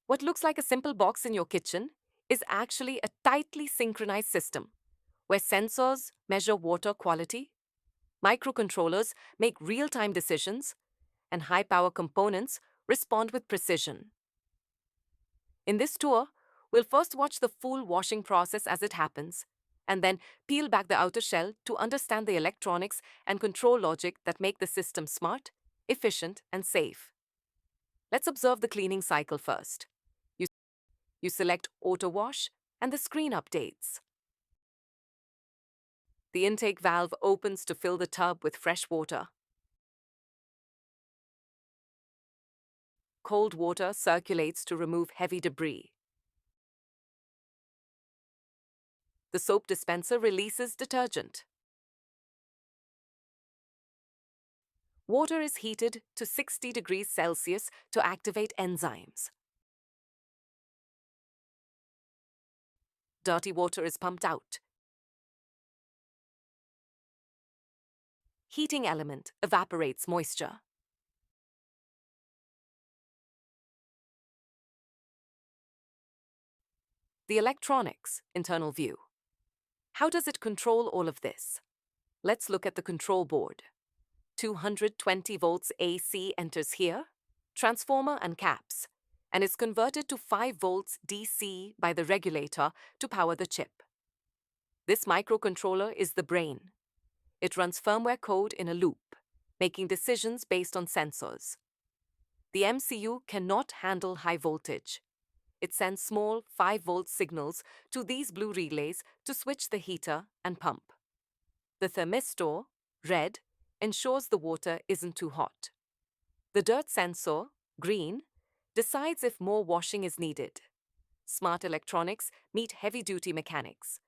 What looks like a simple box in your kitchen is actually a tightly synchronized system where sensors measure water quality, microcontrollers make real-time decisions, and high-power components respond with precision. In this tour, we'll first watch the full washing process as it happens, and then peel back the outer shell to understand the electronics and control logic that make the system smart, efficient, and safe. Let's observe the cleaning cycle first. You, you select Auto Wash, and the screen updates. The intake valve opens to fill the tub with fresh water. Cold water circulates to remove heavy debris. The soap dispenser releases detergent. Water is heated to 60 degrees Celsius to activate enzymes. Dirty water is pumped out. Heating element evaporates moisture. The electronics internal view. How does it control all of this? Let's look at the control board. 220 volts AC enters here, transformer and caps, and is converted to 5 volts DC by the regulator to power the chip. This microcontroller is the brain. It runs firmware code in a loop, making decisions based on sensors. The MCU cannot handle high voltage. It sends small 5-volt signals to these blue relays to switch the heater and pump. The thermistor, red, ensures the water isn't too hot. The dirt sensor, green, decides if more washing is needed. Smart electronics meet heavy-duty mechanics.